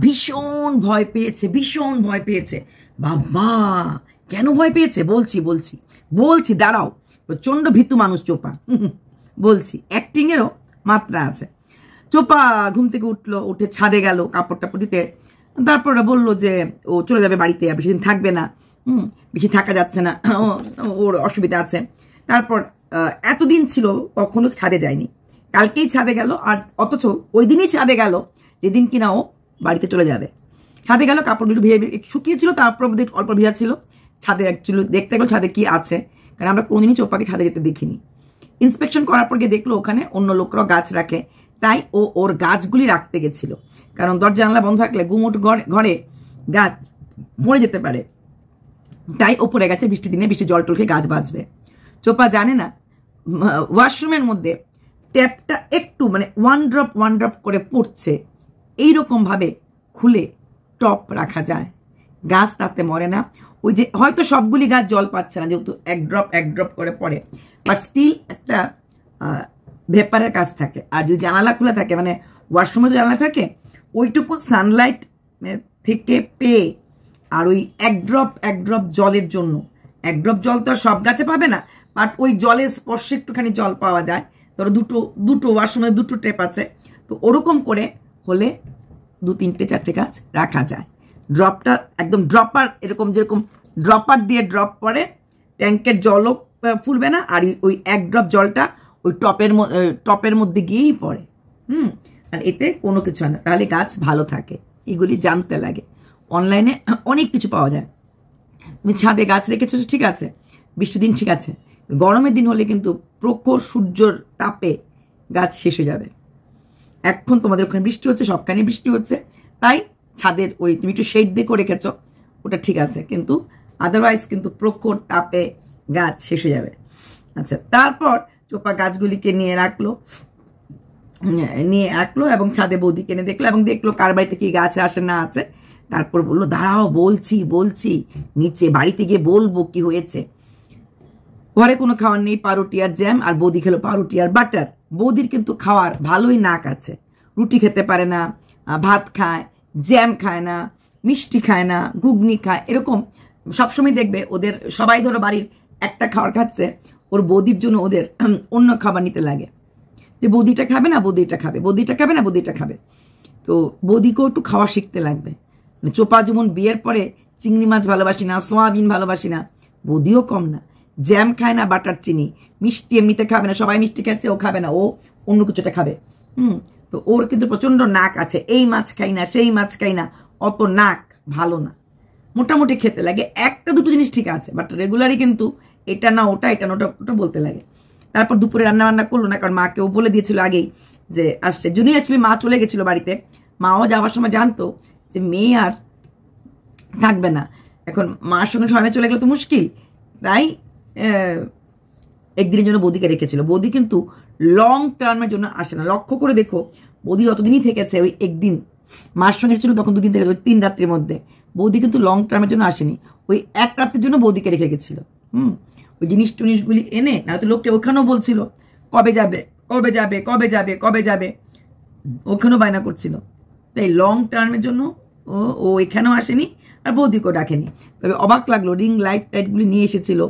ভীষণ ভয় পেয়েছে, ভীষণ ভয় পেয়েছে। বাবা কেন ভয় পেয়েছে বলছি বলছি বলছি দাঁড়াও। প্রচণ্ড ভীতু মানুষ চোপা, বলছি, অ্যাক্টিংয়েরও মাত্রা আছে। চোপা ঘুম থেকে উঠলো, উঠে ছাদে গেল কাপড় টাপড় দিতে। তারপর ওরা বললো যে ও চলে যাবে বাড়িতে, আর বেশি দিন থাকবে না, বেশি থাকা যাচ্ছে না, ওর অসুবিধা আছে। তারপর এতদিন ছিল কখনো ছাদে যায়নি, কালকেই ছাদে গেল। আর অথচ ওই দিনই ছাদে গেল যেদিন কিনা ও বাড়িতে চলে যাবে। ছাদে গেল, কাপড়গুলো ভিজে শুকিয়েছিল, তারপর অল্প ভিজা ছিল। ছাদে অ্যাকচুয়ালি দেখতে গেল ছাদে কি আছে, কারণ আমরা কোনোদিনই চোপাকে ছাদে যেতে দেখিনি। ইন্সপেকশন করার পর গিয়ে দেখলো ওখানে অন্য লোকরাও গাছ রাখে, তাই ও ওর গাছগুলি রাখতে গেছিল। কারণ দরজা জানলা বন্ধ থাকলে গুমোট ঘরে গাছ মরে যেতে পারে, তাই ওপরে গেছে বৃষ্টি দিনে, বৃষ্টি জল টলকে গাছ বাঁচবে। চোপা জানে না ওয়াশরুমের মধ্যে ট্যাপটা একটু মানে ওয়ান ড্রপ করে পড়ছে, এইরকম ভাবে খুলে টপ রাখা যায়, গাছ তাতে মরে না। ওই যে হয়তো সবগুলি গাছ জল পাচ্ছে না যেহেতু এক ড্রপ করে পড়ে, বাট স্টিল একটা ভেপারের কাজ থাকে। আর যদি জানালা খোলা থাকে, মানে ওয়াশরুমে জানালা থাকে, ওইটুকু সানলাইট থেকে পেয়ে আর ওই এক ড্রপ জলের জন্য, এক ড্রপ জল তো আর সব গাছে পাবে না, বাট ওই জলের স্পর্শে একটুখানি জল পাওয়া যায়। ধরো দুটো ওয়াশরুমে দুটো টেপ আছে, তো ওরকম করে হলে 2-3-4টে গাছ রাখা যায়। ড্রপটা একদম ড্রপার, এরকম যেরকম ড্রপার দিয়ে ড্রপ পরে ট্যাঙ্কের জলও ফুলবে না, আর ওই এক ড্রপ জলটা ওই টপের মধ্যে গিয়েই পড়ে। আর এতে কোনো কিছু হয় না, তাহলে গাছ ভালো থাকে। এগুলি জানতে লাগে। অনলাইনে অনেক কিছু পাওয়া যায়। তুমি ছাদে গাছ রেখেছো ঠিক আছে, বৃষ্টির দিন ঠিক আছে, গরমের দিন হলে কিন্তু প্রখর সূর্যর তাপে গাছ শেষ হয়ে যাবে। এখন তোমাদের ওখানে বৃষ্টি হচ্ছে, সবখানে বৃষ্টি হচ্ছে, তাই ছাদের ওই তুমি একটু শেড দিয়ে করে রেখেছো, ওটা ঠিক আছে, কিন্তু আদারওয়াইজ কিন্তু প্রখর তাপে গাছ শেষ হয়ে যাবে। আচ্ছা, তারপর চোপা গাছগুলিকে নিয়ে রাখলো এবং ছাদে বৌদিকে এনে দেখলো, এবং দেখলো কার বাড়িতে কি গাছ আসে না আছে। তারপর বললো দাঁড়াও বলছি নিচে বাড়িতে গিয়ে বলবো কি হয়েছে। ঘরে কোনো খাওয়ার নেই, পাউরুটি আর জ্যাম, আর বৌদি খেলো পাউরুটি আর বাটার। বৌদির কিন্তু খাওয়ার ভালোই নাক আছে, রুটি খেতে পারে না, ভাত খায়, জ্যাম খায় না, মিষ্টি খায় না, ঘুগনি খায়, এরকম সবসময় দেখবে ওদের সবাই ধরো বাড়ির একটা খাবার খাচ্ছে, ওর বৌদির জন্য ওদের অন্য খাবার নিতে লাগে, যে বৌদিটা খাবে না বৌদিটা খাবে, বৌদিটা খাবে না বৌদিটা খাবে। তো বৌদিকেও একটু খাওয়া শিখতে লাগবে। মানে চোপা যেমন বিয়ের পরে চিংড়ি মাছ ভালোবাসি না, সোয়াবিন ভালোবাসি না, বৌদিও কম না। জ্যাম খায় না, বাটার চিনি, মিষ্টি এমনিতে খাবে না, সবাই মিষ্টি খাচ্ছে, ও খাবে না, ও অন্য কিছুটা খাবে। তো ওর কিন্তু প্রচণ্ড নাক আছে, এই মাছ খাই না, সেই মাছ খাই না, অত নাক ভালো না। মোটামুটি খেতে লাগে, একটা দুটো জিনিস ঠিক আছে, বাট রেগুলারই কিন্তু এটা না ওটা, এটা না ওটা বলতে লাগে। তারপর দুপুরে রান্না করলো না, কারণ মাকেও বলে দিয়েছিল আগেই যে আসছে। জুনি অ্যাকচুয়ালি মা চলে গেছিলো বাড়িতে, মাও যাওয়ার সময় জানতো যে মেয়ে আর থাকবে না, এখন মার সঙ্গে সময় চলে গেলে তো মুশকিল, তাই একদিনের জন্য বৌদিকে রেখেছিল। বৌদি কিন্তু লং টার্মের জন্য আসে না, লক্ষ্য করে দেখো বৌদি যতদিনই থেকেছে, ওই একদিন মার সঙ্গে ছিল তখন 2 দিন থেকে, ওই 3 রাত্রির মধ্যে। বৌদি কিন্তু লং টার্মের জন্য আসেনি, ওই 1 রাত্রির জন্য বৌদিকে রেখে গেছিল। ওই জিনিসগুলি এনে, না হয়তো লোকটা ওখানেও বলছিল কবে যাবে, ওখানেও বায়না করছিল, তাই লং টার্মের জন্য ও এখানেও আসেনি, আর বৌদিকেও ডাকেনি। তবে অবাক লাগলো, রিং লাইটগুলি নিয়ে এসেছিল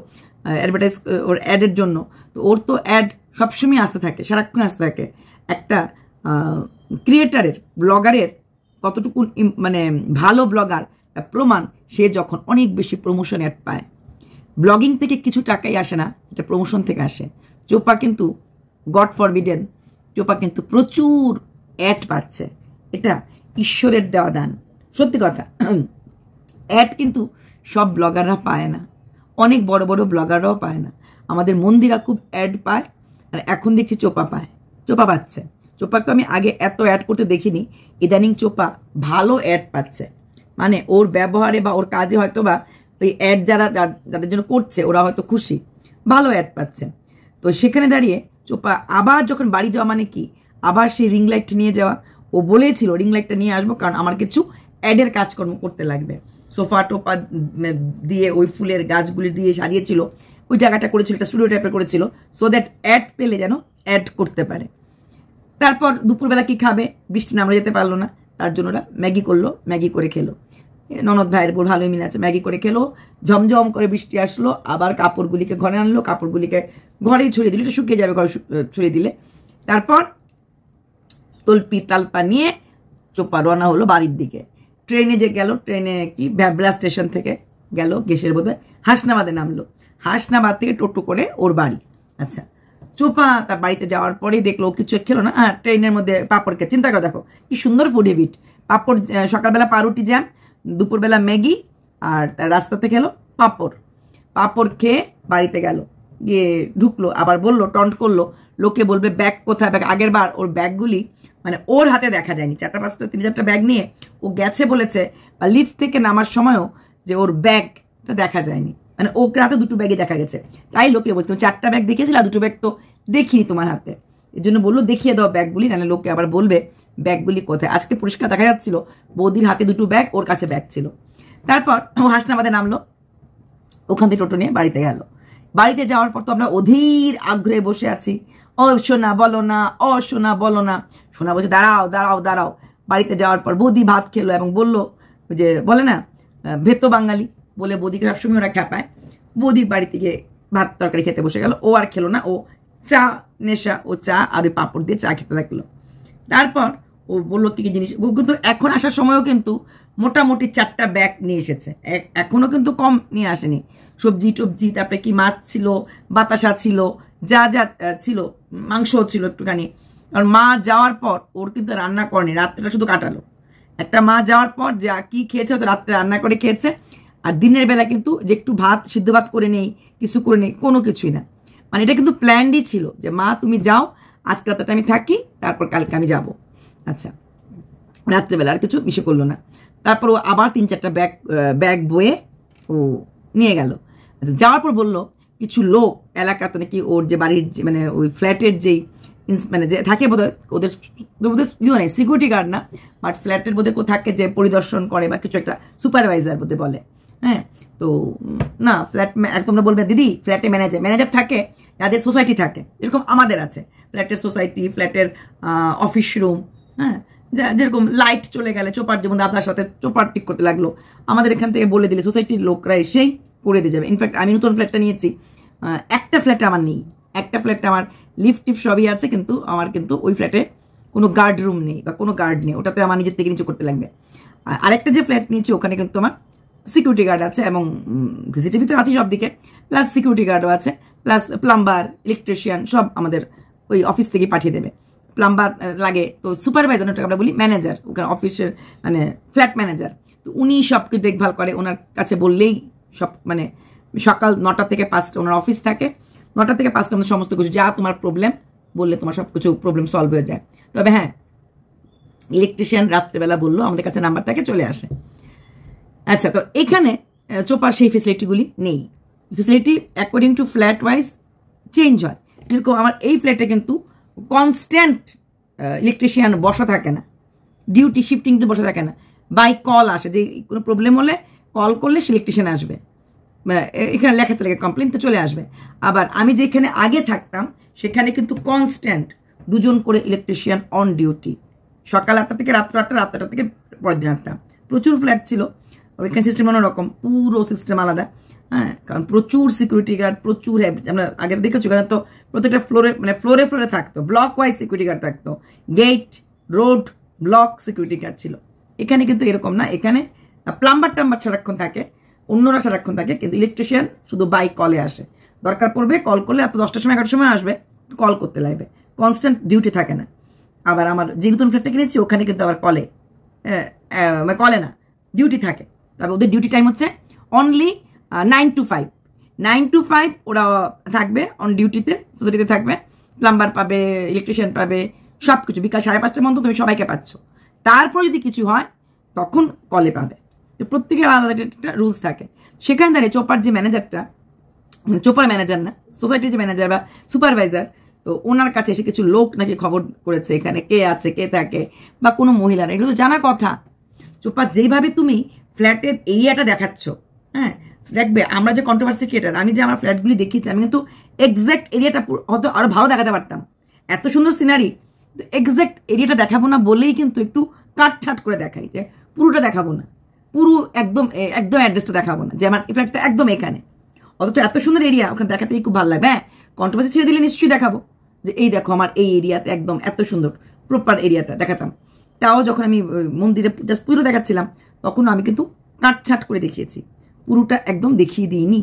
অ্যাডভার্টাইজ, ওর অ্যাডের জন্য। তো ওর তো অ্যাড সবসময় আসতে থাকে, সারাক্ষণ আসতে থাকে। একটা ক্রিয়েটারের, ব্লগারের কতটুকু মানে ভালো ব্লগার প্রমাণ, সে যখন অনেক বেশি প্রমোশন অ্যাড পায়। ব্লগিং থেকে কিছু টাকাই আসে না, এটা প্রমোশন থেকে আসে। চোপা কিন্তু গড ফরবিডেন, চোপা কিন্তু প্রচুর অ্যাড পাচ্ছে, এটা ঈশ্বরের দেওয়া দান, সত্যি কথা। অ্যাড কিন্তু সব ব্লগাররা পায় না, অনেক বড় বড় ব্লগাররাও পায় না। আমাদের মন্দিরা খুব অ্যাড পায়, আর এখন দেখছি চোপা পাচ্ছে। চোপাকে আমি আগে এত অ্যাড করতে দেখিনি, ইদানিং চোপা ভালো অ্যাড পাচ্ছে। মানে ওর ব্যবহারে বা ওর কাজে হয়তো বা ওই অ্যাড যাদের জন্য করছে ওরা হয়তো খুশি, ভালো অ্যাড পাচ্ছে। তো সেখানে দাঁড়িয়ে চোপা আবার যখন বাড়ি যাওয়া, মানে কি আবার সেই রিং লাইট নিয়ে যাওয়া। ও বলেছিল রিং লাইটটা নিয়ে আসবো, কারণ আমার কিছু অ্যাডের কাজকর্ম করতে লাগবে। সোফা টোপা দিয়ে ওই ফুলের গাছগুলি দিয়ে সাজিয়েছিল, ওই জায়গাটা করেছিল, একটা স্টুডিও টাইপের করেছিল, সো দ্যাট অ্যাড পেলে যেন অ্যাড করতে পারে। তারপর দুপুরবেলা কি খাবে, বৃষ্টি নামলে যেতে পারলো না, তার জন্য ওরা ম্যাগি করলো, ম্যাগি করে খেলো। ননদ ভাইয়ের বোর ভালোই মিল আছে, ম্যাগি করে খেলো। ঝমঝম করে বৃষ্টি আসলো, আবার কাপড়গুলিকে ঘরে আনলো, কাপড়গুলিকে ঘরেই ছড়িয়ে দিল, এটা শুকিয়ে যাবে ঘরে ছড়িয়ে দিলে। তারপর তলপি তালপা নিয়ে চোপা রওনা হলো বাড়ির দিকে। ট্রেনে যে গেল, ট্রেনে কি ভ্যাবলা স্টেশন থেকে গেল, গেসের বোধহয় হাসনাবাদে নামলো, হাসনাবাদ থেকে টোটো করে ওর বাড়ি। আচ্ছা, চোপা তার বাড়িতে যাওয়ার পরেই দেখলো কিছু খেলো না, ট্রেনের মধ্যে পাপড় খেয়ে, চিন্তা করে দেখো কি সুন্দর ফুড হ্যাবিট। পাপড়, সকালবেলা পাউরুটি জ্যাম, দুপুরবেলা ম্যাগি, আর রাস্তাতে খেলো পাপড়। পাপড় খেয়ে বাড়িতে গেল, গিয়ে ঢুকলো, আবার বললো, টন্ট করলো, লোকে বলবে ব্যাগ কোথায়, ব্যাগ। আগের বার ওর ব্যাগগুলি মানে ওর হাতে দেখা যায়নি, 4-5টা 3-4টা ব্যাগ নিয়ে ও গেছে বলেছে, বা লিফট থেকে নামার সময়ও যে ওর ব্যাগটা দেখা যায়নি, মানে ওকে হাতে 2টো ব্যাগই দেখা গেছে। তাই লোকে বলতো 4টা ব্যাগ দেখিয়েছিল, আর 2টো ব্যাগ তো দেখিনি তোমার হাতে। এই জন্য বললো দেখিয়ে দাও ব্যাগগুলি, নাহলে লোকে আবার বলবে ব্যাগগুলি কোথায়। আজকে পরিষ্কার দেখা যাচ্ছিল বৌদির হাতে 2টো ব্যাগ, ওর কাছে ব্যাগ ছিল। তারপর ও হাসনাবাদে নামলো, ওখান থেকে টোটো নিয়ে বাড়িতে গেল। বাড়িতে যাওয়ার পর তো আমরা অধীর আগ্রহে বসে আছি, ও সোনা বলো না, ও সোনা বলো না। সোনা বলছে দাঁড়াও দাঁড়াও দাঁড়াও। বাড়িতে যাওয়ার পর বৌদি ভাত খেলো এবং বললো, যে বলে না ভেতো বাঙালি বলে বৌদিকে সবসময় ওরা খ্যাপায়, বৌদির বাড়ি থেকে ভাত তরকারি খেতে বসে গেল। ও আর খেলো না, ও চা নেশা, ও চা আর ওই পাঁপড় দিয়ে চা খেতে থাকলো। তারপর ও বললো কি জিনিস, ও কিন্তু এখন আসার সময়ও কিন্তু মোটামুটি 4টা ব্যাগ নিয়ে এসেছে, এখনো কিন্তু কম নিয়ে আসেনি। সবজি টবজি, তারপরে কি মাছ ছিল, বাতাসা ছিল, যা যা ছিল, মাংসও ছিল একটুখানি। আর মা যাওয়ার পর ওর কিন্তু রান্না করেনি, রাত্রেটা শুধু কাটালো। একটা মা যাওয়ার পর যা কি খেয়েছে, তো রাত্রে রান্না করে খেয়েছে। আর দিনের বেলা কিন্তু যে একটু ভাত, সিদ্ধ ভাত করে নেই, কিছু করে নেই, কোনো কিছুই না। মানে এটা কিন্তু প্ল্যানই ছিল যে মা তুমি যাও, আজকে রাতটা আমি থাকি, তারপর কালকে আমি যাব। আচ্ছা, রাত্রেবেলা আর কিছু মিশে করলো না। তারপর ও আবার 3-4টা ব্যাগ বয়ে ও নিয়ে গেল। আচ্ছা, যাওয়ার পর বললো কিছু লোক এলাকাতে নাকি ওর যে বাড়ির মানে ওই ফ্ল্যাটের যেই মানে যে থাকে বোধহয়, ওদের ইয়ে নেই, সিকিউরিটি গার্ড না, বাট ফ্ল্যাটের বোধহয় কেউ থাকে যে পরিদর্শন করে বা কিছু একটা, সুপারভাইজার বোধহয় বলে। হ্যাঁ, তো না ফ্ল্যাট, তোমরা বলবে দিদি ফ্ল্যাটে ম্যানেজার থাকে, যাদের সোসাইটি থাকে, যেরকম আমাদের আছে ফ্ল্যাটের সোসাইটি, ফ্ল্যাটের অফিস রুম। হ্যাঁ, যেরকম লাইট চলে গেলে চোপার, যেমন দাদার সাথে চোপার ঠিক করতে লাগলো, আমাদের এখান থেকে বলে দিলে সোসাইটির লোকরা এসেই করে দিয়ে যাবে। ইনফ্যাক্ট আমি নতুন ফ্ল্যাটটা নিয়েছি, একটা ফ্ল্যাটে আমার নেই, একটা ফ্ল্যাটে আমার লিফট টিফট সবই আছে, কিন্তু আমার কিন্তু ওই ফ্ল্যাটে কোনো গার্ড রুম নেই বা কোনো গার্ড নেই, ওটাতে আমার নিজের থেকে নিচে করতে লাগবে। আরেকটা যে ফ্ল্যাট নিয়েছি ওখানে কিন্তু আমার সিকিউরিটি গার্ড আছে, এবং সিসিটিভি তো আছে সব দিকে, প্লাস সিকিউরিটি গার্ডও আছে, প্লাস প্লাম্বার, ইলেকট্রিশিয়ান সব আমাদের ওই অফিস থেকে পাঠিয়ে দেবে। প্লাম্বার লাগে তো সুপারভাইজার, ওটাকে আমরা বলি ম্যানেজার, ওখানে অফিসের মানে ফ্ল্যাট ম্যানেজার, তো উনি সব কিছু দেখভাল করে। ওনার কাছে বললেই সব, মানে সকাল 9টা থেকে 5টা ওনার অফিস থাকে, 9টা থেকে 5টা আমাদের সমস্ত কিছু, যা তোমার প্রবলেম বললে তোমার সব কিছু প্রবলেম সলভ হয়ে যায়। তবে হ্যাঁ, ইলেকট্রিশিয়ান রাত্রেবেলা বললো আমাদের কাছে নাম্বার থাকে, চলে আসে। আচ্ছা, তো এখানে চোপার সেই ফেসিলিটিগুলি নেই। Facility according to flat wise change হয়। যেরকম আমার এই ফ্ল্যাটে কিন্তু কনস্ট্যান্ট ইলেকট্রিশিয়ান বসা থাকে না, ডিউটি শিফটিং বসা থাকে না, বাই কল আসে, যে কোনো প্রবলেম হলে কল করলে সে ইলেকট্রিশিয়ান আসবে, এখানে লেখাতে লেগে কমপ্লেন তো চলে আসবে। আবার আমি যেখানে আগে থাকতাম সেখানে কিন্তু কনস্ট্যান্ট 2জন করে ইলেকট্রিশিয়ান অন ডিউটি, সকাল 8টা থেকে রাত্র 8টা, রাত 8টা থেকে পরের দিন 8টা। প্রচুর ফ্ল্যাট ছিল, ওইখানে সিস্টেম অন্যরকম, পুরো সিস্টেম আলাদা। হ্যাঁ, কারণ প্রচুর সিকিউরিটি গার্ড, প্রচুর আমরা আগে দেখেছি ওখানে তো প্রত্যেকটা ফ্লোরে, মানে ফ্লোরে ফ্লোরে থাকতো, ব্লক ওয়াইজ সিকিউরিটি গার্ড থাকতো, gate, road, block security guard ছিল। এখানে কিন্তু এরকম না, এখানে প্লাম্বার টাম্বার সারাক্ষণ থাকে, অন্যরা সারাক্ষণ থাকে, কিন্তু ইলেকট্রিশিয়ান শুধু বাই কলে আসে, দরকার পড়বে কল করলে, এত 10টার সময় 11টার সময় আসবে, কল করতে লাগবে, কনস্ট্যান্ট ডিউটি থাকে না। আবার আমার যে নতুন ফ্ল্যাটটা কিনেছি ওখানে কিন্তু আবার কলে না, ডিউটি থাকে। তবে ওদের ডিউটি টাইম হচ্ছে অনলি 9 to 5, 9 to 5 ওরা থাকবে অন ডিউটিতে, সোসাইটিতে থাকবে, প্লাম্বার পাবে, ইলেকট্রিশিয়ান পাবে, সব কিছু। বিকাল 5:30টার মধ্যে তুমি সবাইকে পাচ্ছ। তারপর যদি কিছু হয় তখন কলে পাবে। তো প্রত্যেকের আলাদা একটা রুলস থাকে। সেখানে দাঁড়িয়ে চোপার যে ম্যানেজারটা, মানে চোপার ম্যানেজার না, সোসাইটির যে ম্যানেজার বা সুপারভাইজার, তো ওনার কাছে এসে কিছু লোক নাকি খবর করেছে এখানে কে আছে, কে থাকে, বা কোনো মহিলা না, এগুলো তো জানার কথা। চোপা যেইভাবে তুমি ফ্ল্যাটের এরিয়াটা দেখাচ্ছ, হ্যাঁ দেখবে আমরা যে কন্ট্রোভার্সি ক্রিয়েটার, আমি যে আমার ফ্ল্যাটগুলি দেখিয়েছি, আমি কিন্তু এক্স্যাক্ট এরিয়াটা হয়তো আরো ভালো দেখাতে পারতাম, এত সুন্দর সিনারি, এক্স্যাক্ট এরিয়াটা দেখাবো না বলেই কিন্তু একটু কাটছাট করে দেখাই, যে পুরোটা দেখাবো না, পুরো একদম একদম অ্যাড্রেসটা দেখাবো না, যে আমার এই ফ্ল্যাটটা একদম এখানে, অথচ এত সুন্দর এরিয়া, ওখানে দেখাতেই খুব ভালো লাগবে। হ্যাঁ, কন্ট্রোভার্সি ছেড়ে দিলে নিশ্চয়ই দেখাবো যে এই দেখো আমার এই এরিয়াতে একদম এত সুন্দর প্রপার এরিয়াটা দেখাতাম। তাও যখন আমি মন্দিরে জাস্ট পুরো দেখাচ্ছিলাম তখন আমি কিন্তু কাটছাট করে দেখিয়েছি, পুরোটা একদম দেখিয়ে দিইনি,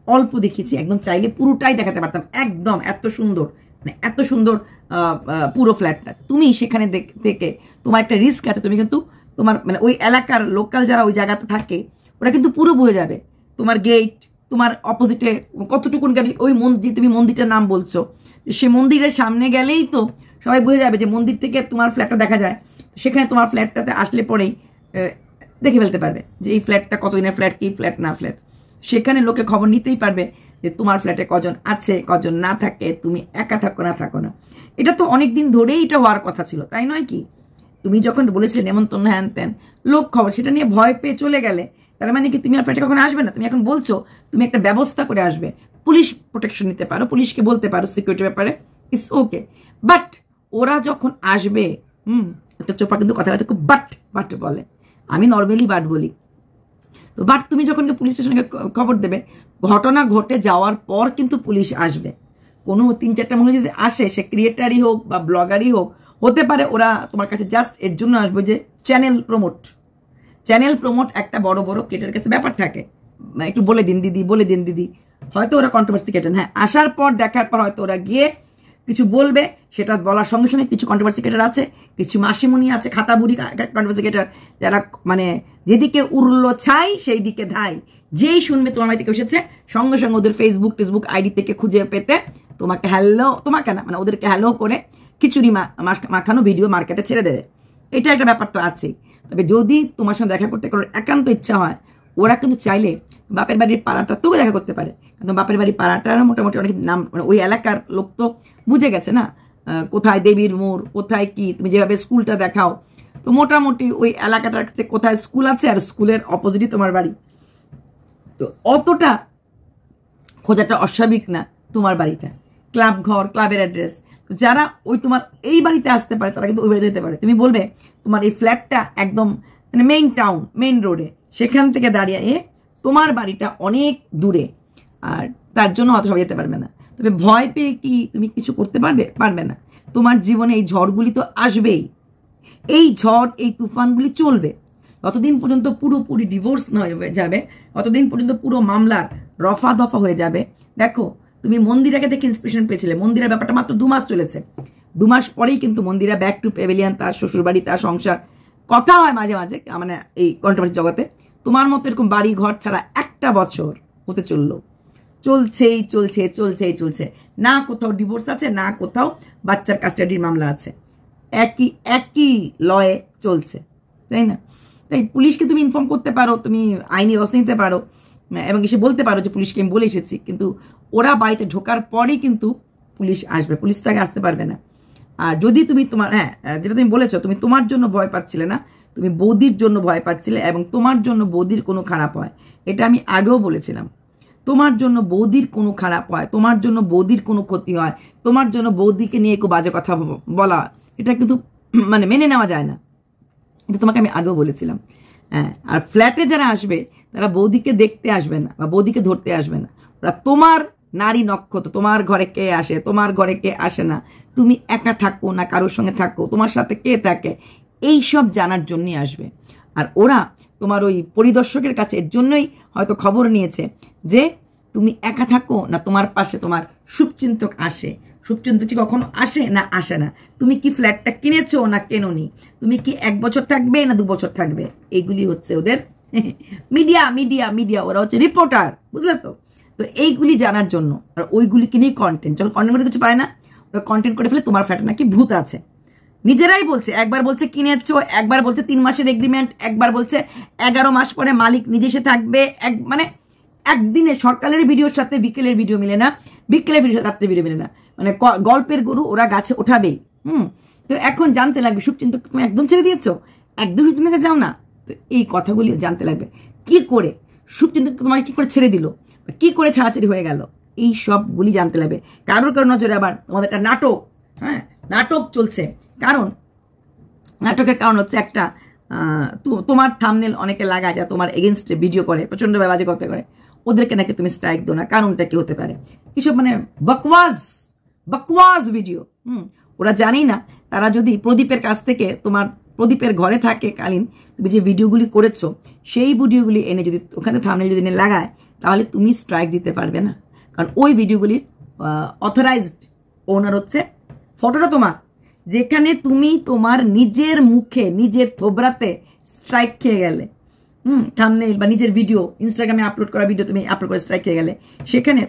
অল্প দেখিয়েছি। একদম চাইলে পুরোটাই দেখাতে পারতাম, একদম এত সুন্দর, মানে এত সুন্দর পুরো ফ্ল্যাটটা। তুমি সেখানে থেকে তোমার একটা রিস্ক আছে, তুমি কিন্তু তোমার মানে ওই এলাকার লোকাল যারা ওই জায়গাতে থাকে ওরা কিন্তু পুরো বুঝে যাবে তোমার গেট, তোমার অপোজিটে কতটুকুন গাড়ি, ওই মন্দির, তুমি মন্দিরটার নাম বলছো, সে মন্দিরের সামনে গেলেই তো সবাই বুঝে যাবে যে মন্দির থেকে তোমার ফ্ল্যাটটা দেখা যায়। সেখানে তোমার ফ্ল্যাটটাতে আসলে পরেই দেখে ফেলতে পারবে যে এই ফ্ল্যাটটা কতদিনের ফ্ল্যাট, কি ফ্ল্যাট না ফ্ল্যাট। সেখানে লোকে খবর নিতেই পারবে যে তোমার ফ্ল্যাটে কজন আছে, কজন না থাকে, তুমি একা থাকো না থাকো না। এটা তো অনেক দিন ধরেই এটা হওয়ার কথা ছিল, তাই নয় কি? তুমি যখন বলেছিলে নেমন্তন্ন হ্যান ত্যান, লোক খবর, সেটা নিয়ে ভয় পেয়ে চলে গেলে, তার মানে কি তুমি আর ফ্ল্যাটে কখনো আসবে না? তুমি এখন বলছো তুমি একটা ব্যবস্থা করে আসবে, পুলিশ প্রোটেকশন নিতে পারো, পুলিশকে বলতে পারো সিকিউরিটির ব্যাপারে, ইটস ওকে। বাট ওরা যখন আসবে, একটা চোপা কিন্তু কথা খুব বাট বলে, আমি নর্মালি বাট বলি, তো বাট তুমি যখন পুলিশ স্টেশনকে খবর দেবে, ঘটনা ঘটে যাওয়ার পর কিন্তু পুলিশ আসবে। কোনো 3-4টা মহিলা যদি আসে, সে ক্রিয়েটারই হোক বা ব্লগারই হোক, হতে পারে ওরা তোমার কাছে জাস্ট এর জন্য আসবে যে চ্যানেল প্রমোট একটা বড় বড় ক্রিয়েটারের কাছে ব্যাপার থাকে, একটু বলে দিন দিদি, হয়তো ওরা কন্ট্রোভার্সি ক্রিয়েটার, হ্যাঁ, আসার পর দেখার পর হয়তো ওরা গিয়ে কিছু বলবে, সেটা বলার সঙ্গে সঙ্গে কিছু কন্ট্রোভার্সি ক্রিয়েটার আছে, কিছু মাসিমুনি আছে, খাতা বুড়ি কন্ট্রোভার্সি ক্রিয়েটার, যারা মানে যেদিকে উড়লো ছাই সেই দিকে ধাই, যেই শুনবে তোমার বাড়ি থেকে এসেছে সঙ্গে সঙ্গে ওদের ফেসবুক আইডি থেকে খুঁজে পেতে তোমাকে তোমাকে না মানে ওদেরকে হ্যালো করে খিচুড়ি মাখানো ভিডিও মার্কেটে ছেড়ে দেবে। এটা একটা ব্যাপার তো আছেই। তবে যদি তোমার সঙ্গে দেখা করতে কারোর একান্ত ইচ্ছা হয়, ওরা কিন্তু চাইলে বাপের বাড়ির পাড়াটাতেও দেখা করতে পারে, কিন্তু বাপের বাড়ির পাড়াটার মোটামুটি অনেক নাম, মানে ওই এলাকার লোক তো বুঝে গেছে না কোথায় দেবীর মোড়, কোথায় কি, তুমি যেভাবে স্কুলটা দেখাও, তো মোটামুটি ওই এলাকাটাতে কোথায় স্কুল আছে আর স্কুলের অপোজিটই তোমার বাড়ি, তো অতটা খোঁজাটা অস্বাভাবিক না। তোমার বাড়িটা ক্লাব ঘর, ক্লাবের অ্যাড্রেস, যারা ওই তোমার এই বাড়িতে আসতে পারে তারা কিন্তু ওই বাড়িতে যেতে পারে। তুমি বলবে তোমার এই ফ্ল্যাটটা একদম মানে মেইন রোডে, সেখান থেকে দাঁড়িয়ে তোমার বাড়িটা অনেক দূরে, আর তার জন্য অত সবাই যেতে পারবে না। তবে ভয় পেয়ে কি তুমি কিছু করতে পারবে না। তোমার জীবনে এই ঝড়গুলি তো আসবেই, এই ঝড় এই তুফানগুলি চলবে যতদিন পর্যন্ত পুরোপুরি ডিভোর্স না হয়ে যাবে, ততদিন পর্যন্ত পুরো মামলার রফা দফা হয়ে যাবে। দেখো তুমি মন্দিরাকে দেখে ইন্সপিরেশন পেয়েছিলে, মন্দিরের ব্যাপারটা মাত্র 2 মাস চলেছে, 2 মাস পরেই কিন্তু মন্দিরা ব্যাক টু প্যাভিলিয়ন, তার শ্বশুরবাড়ি, তার সংসার, কথা হয় মাঝে মাঝে মানে এই কন্ট্রোভার্সি জগতে। তোমার মতো এরকম বাড়ি ঘর ছাড়া 1টা বছর হতে চলছে, না কোথাও ডিভোর্স আছে, না কোথাও বাচ্চার কাস্টাডির মামলা আছে, একই লয়ে চলছে, তাই না? তাই পুলিশকে তুমি ইনফর্ম করতে পারো, তুমি আইনি ব্যবস্থা নিতে পারো, এবং এসে বলতে পারো যে পুলিশকে আমি বলে এসেছি, কিন্তু ওরা বাড়িতে ঢোকার পরেই কিন্তু পুলিশ আসবে, পুলিশ তো আগে আসতে পারবে না। আর যদি তুমি তোমার যেটা তুমি বলেছো, তুমি তোমার জন্য ভয় পাচ্ছিলে না, তুমি বৌদির জন্য ভয় পাচ্ছিলে, এবং তোমার জন্য বৌদির কোনো খারাপ হয়, এটা আমি আগেও বলেছিলাম। তোমার জন্য বৌদির কোনো খারাপ হয়, তোমার জন্য বৌদির কোনো ক্ষতি হয়, তোমার জন্য বৌদিকে নিয়ে একটু বাজে কথা বলা, এটা কিন্তু মানে মেনে নেওয়া যায় না, এটা তোমাকে আমি আগেও বলেছিলাম। হ্যাঁ, আর ফ্ল্যাটে যারা আসবে তারা বৌদিকে দেখতে আসবে না বা বৌদিকে ধরতে আসবে না, ওরা তোমার নারী নক্ষত্র, তোমার ঘরে কে আসে, তোমার ঘরে কে আসে না, তুমি একা থাকো না কারোর সঙ্গে থাকো, তোমার সাথে কে থাকে, এই সব জানার জন্যই আসবে। আর ওরা তোমার ওই পরিদর্শকের কাছে এর জন্যই হয়তো খবর নিয়েছে যে তুমি একা থাকো না তোমার পাশে তোমার শুভচিন্তক আসে। শুভচিন্তক কি কখনো আসে না আসে না, তুমি কি ফ্ল্যাটটা কিনেছো না কেনোনি, তুমি কি 1 বছর থাকবে না 2 বছর থাকবে, এইগুলি হচ্ছে ওদের মিডিয়া, ওরা হচ্ছে রিপোর্টার, বুঝলে তো? তো এইগুলি জানার জন্য, আর ওইগুলিকে নিয়ে কন্টেন্ট, যখন কন্টেন্ট করতে কিছু পায় না ওরা কন্টেন্ট করে ফেলে তোমার ফ্ল্যাটে নাকি ভূত আছে। নিজেরাই বলছে, একবার বলছে কিনেছো, একবার বলছে 3 মাসের এগ্রিমেন্ট, একবার বলছে 11 মাস পরে মালিক নিজে এসে থাকবে, মানে একদিনে সকালের ভিডিওর সাথে বিকেলের ভিডিও মিলে না, বিকেলের ভিডিওর সাথে রাত্রে ভিডিও মিলে না, মানে গল্পের গরু ওরা গাছে ওঠাবেই। তো এখন জানতে লাগবে শুভচিন্তক তুমি একদম ছেড়ে দিয়েছো, একদম শুভচিন্তকে যাও না, তো এই কথাগুলি জানতে লাগবে কি করে শুভচিন্তক তোমাকে কি করে ছেড়ে দিল, কি করে ছাড়াছাড়ি হয়ে গেল, এই সবগুলি জানতে লাগবে। কারোর নজরে আবার তোমাদের একটা নাটক চলছে, কারণ নাটকের কারণ হচ্ছে একটা তোমার থাম্বনেল অনেকে লাগায় যা তোমার এগেনস্টে ভিডিও করে, প্রচণ্ড বাজে কথা করে, ওদেরকে নাকি তুমি স্ট্রাইক দো না। কারণটা কি হতে পারে? এসব মানে বকওয়াজ ভিডিও। ওরা জানি না, তারা যদি প্রদীপের কাছ থেকে, তোমার প্রদীপের ঘরে থাকে কালীন তুমি যে ভিডিওগুলি করেছো, সেই ভিডিওগুলি এনে যদি ওখানে থাম্বনেল যদি এনে লাগায়, তাহলে তুমি স্ট্রাইক দিতে পারবে না। কারণ ওই ভিডিওগুলির অথরাইজড ওনার হচ্ছে ফটোটা তোমার, যেখানে তুমি তোমার নিজের মুখে নিজের থোবরাতে স্ট্রাইক খেয়ে গেলে, থাম্বনেল বা নিজের ভিডিও ইনস্টাগ্রামে আপলোড করা ভিডিও তুমি আপলোড করে স্ট্রাইক খেয়ে গেলে, সেখানে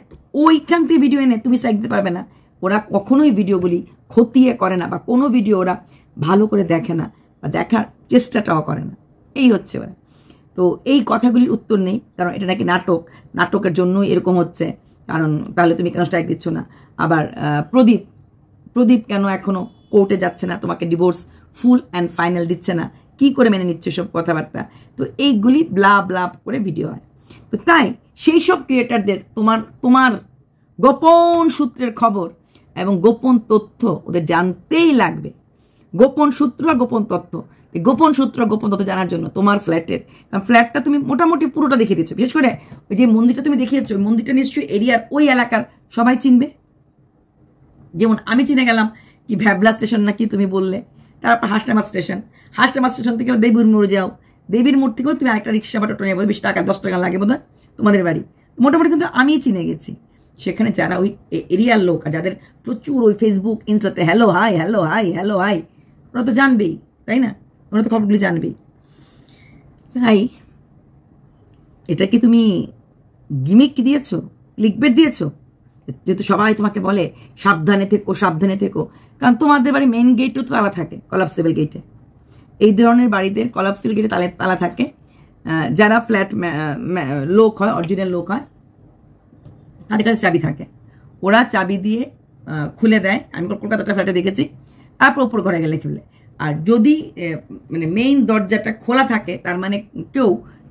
ওইখান থেকে ভিডিও এনে তুমি স্ট্রাইক দিতে পারবে না। ওরা কখনোই ভিডিওগুলি খতিয়ে করে না, বা কোনো ভিডিও ওরা ভালো করে দেখে না, বা দেখার চেষ্টাটাও করে না। এই হচ্ছে ওরা। তো এই কথাগুলির উত্তর নেই, কারণ এটা নাকি নাটকের জন্যই এরকম হচ্ছে। কারণ তাহলে তুমি কেন স্ট্রাইক দিচ্ছ না? আবার প্রদীপ কেন এখনো কোর্টে যাচ্ছে না, তোমাকে ডিভোর্স ফুল অ্যান্ড ফাইনাল দিচ্ছে না, কি করে মেনে নিচ্ছে সব কথাবার্তা? তো এইগুলি ব্লা ব্লা করে ভিডিও হয়। তো তাই সেই সব ক্রিয়েটারদের তোমার গোপন সূত্রের খবর এবং গোপন তথ্য ওদের জানতেই লাগবে। গোপন সূত্র আর গোপন তথ্য, গোপন সূত্র গোপন তথ্য জানার জন্য তোমার ফ্ল্যাটটা তুমি মোটামুটি পুরোটা দেখিয়ে দিচ্ছ। বিশেষ করে ওই যে মন্দিরটা তুমি দেখিয়েছো, ওই মন্দিরটা নিশ্চয়ই এরিয়ার ওই এলাকার সবাই চিনবে। যেমন আমি চিনে গেলাম কি ভ্যাবলা স্টেশন নাকি তুমি বললে, তারপর হাসনাবাদ স্টেশন থেকে দেবীর মোড় যাও, দেবীর মোড় থেকেও তুমি আরেকটা রিক্সা বা টোটো নিয়ে বেশি টাকা 10 টাকা লাগে বোধ হয় তোমাদের বাড়ি। মোটামুটি কিন্তু আমিই চিনে গেছি। সেখানে যারা ওই এরিয়ার লোক আর যাদের প্রচুর ওই ফেসবুক ইনস্টাতে হ্যালো হাই ওরা তো জানবেই, তাই না? ওরা তো খবরগুলি জানবেই। তাই এটা কি তুমি গিমিক দিয়েছো, ক্লিকবেট দিয়েছো? যেহেতু সবাই তোমাকে বলে সাবধানে থেকো, কারণ তোমাদের বাড়ি মেইন গেটও তো তালা থাকে, কলাপসেবল গেটে। এই ধরনের বাড়িদের কলাপসেবল গেটে তালা থাকে। যারা ফ্ল্যাট লোক হয়, অরিজিনাল লোক হয়, তাদের কাছে চাবি থাকে, ওরা চাবি দিয়ে খুলে দেয়। আমি কলকাতাটা ফ্ল্যাটে দেখেছি। তারপর ওপর ঘরে গেলে খুলে। আর যদি মানে মেইন দরজাটা খোলা থাকে, তার মানে কেউ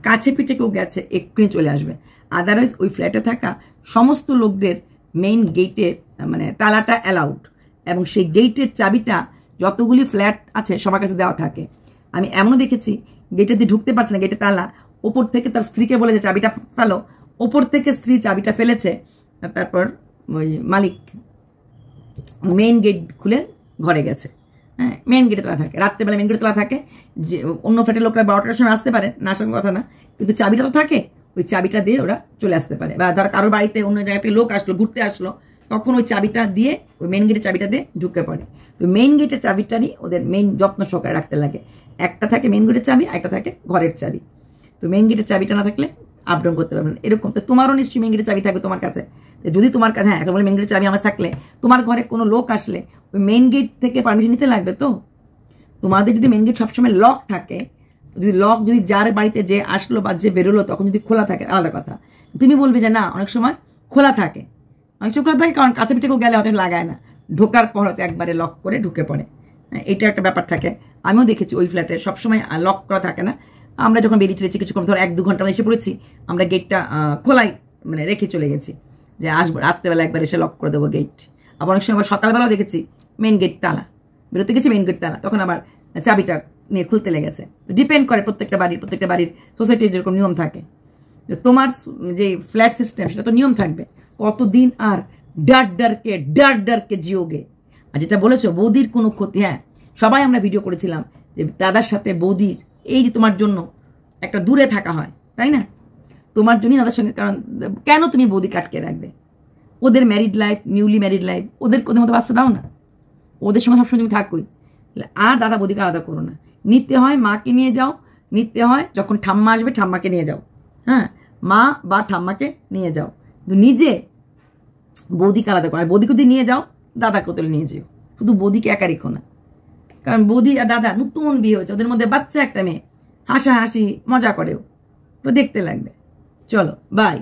কাছে পিঠে কেউ গেছে, এক্ষুনি চলে আসবে। আদারওয়াইজ ওই ফ্ল্যাটে থাকা সমস্ত লোকদের মেইন গেটের মানে তালাটা অ্যালাউড, এবং সেই গেটের চাবিটা যতগুলি ফ্ল্যাট আছে সবার কাছে দেওয়া থাকে। আমি এমনও দেখেছি গেটে দিয়ে ঢুকতে পারছে না, গেটে তালা, ওপর থেকে তার স্ত্রীকে বলে যে চাবিটা ফেলো, ওপর থেকে স্ত্রী চাবিটা ফেলেছে, তারপর ওই মালিক মেইন গেট খুলে ঘরে গেছে। হ্যাঁ, মেইন গেটে তালা থাকে, রাত্রেবেলা মেইন গেটে তালা থাকে। যে অন্য ফ্ল্যাটের লোকরা 12টার সময় আসতে পারে, না আসার কথা না, কিন্তু চাবিটা তো থাকে, ওই চাবিটা দিয়ে ওরা চলে আসতে পারে। বা ধর কারোর বাড়িতে অন্য জায়গা থেকে লোক আসলো, ঘুরতে আসলো, তখন ওই চাবিটা দিয়ে, ওই মেইন গেটের চাবিটা দিয়ে ঢুকে পড়ে। তো মেইন গেটের চাবিটারই ওদের মেইন যত্ন সহকারে রাখতে লাগে। একটা থাকে মেইন গেটের চাবি, একটা থাকে ঘরের চাবি। তো মেইন গেটের চাবিটা না থাকলে আপ ডাউন করতে পারবেন। এরকম তো তোমারও নিশ্চয়ই মেইন গেটের চাবি থাকবে তোমার কাছে। যদি তোমার কাছে, হ্যাঁ, এখন বলে মেইন গেটের চাবি আমার থাকলে, তোমার ঘরে কোনো লোক আসলে ওই মেইন গেট থেকে পারমিশন নিতে লাগবে। তো তোমাদের যদি মেইন গেট সবসময় লক থাকে, যদি যার বাড়িতে যে আসলো বা যে বেরোলো তখন যদি খোলা থাকে, আলাদা কথা। তুমি বলবে যে না, অনেক সময় খোলা থাকে, কারণ কাছে পিঠে কেউ গেলে হয়তো লাগায় না, ঢোকার পর হয়তো একবারে লক করে ঢুকে পড়ে। এটা একটা ব্যাপার থাকে। আমিও দেখেছি ওই ফ্ল্যাটে সবসময় লক করা থাকে না। আমরা যখন বেরিয়ে চলেছি কিছুক্ষণ, ধর 1-2 ঘন্টা এসে পড়েছি, আমরা গেটটা খোলাই মানে রেখে চলে গেছি, যে আসবো রাত্রেবেলা একবার এসে লক করে দেবো গেট। আবার অনেক সময় সকালবেলাও দেখেছি মেইন গেট তালা, বেরোতে গেছি মেইন গেট তালা, তখন আবার চাবিটা নিয়ে খুলতে লেগেছে। ডিপেন্ড করে প্রত্যেকটা বাড়ির সোসাইটির যেরকম নিয়ম থাকে। তোমার যে ফ্ল্যাট সিস্টেম সেটা তো নিয়ম থাকবে। কতদিন আর ডারকে জিওগে। আর যেটা বলেছো বৌদির কোনো ক্ষতি, হ্যাঁ, সবাই আমরা ভিডিও করেছিলাম যে দাদার সাথে বৌদির এই যে তোমার জন্য একটা দূরে থাকা হয়, তাই না? তোমার জন্যই দাদার সঙ্গে, কারণ কেন তুমি বৌদিকে আটকে রাখবে? ওদের married life, newly married life, ওদের মতো বাচ্চা দাও না, ওদের সঙ্গে সবসময় তুমি থাকোই। আর দাদা বৌদিকে আলাদা করো না। নিতে হয় মাকে নিয়ে যাও, নিতে হয় যখন ঠাম্মা আসবে ঠাম্মাকে নিয়ে যাও, হ্যাঁ, মা বা ঠাম্মাকে নিয়ে যাও, কিন্তু নিজে বৌদিকে আলাদা করো। আর বৌদিকে যদি নিয়ে যাও, দাদাকে ওদের নিয়ে যেও, শুধু বৌদিকে একা রেখো না। কারণ বৌদি আর দাদা নতুন বিয়ে হয়েছে, ওদের মধ্যে বাচ্চা একটা মেয়ে, হাসাহাসি মজা করেও, তো দেখতে লাগবে। চলো, বাই।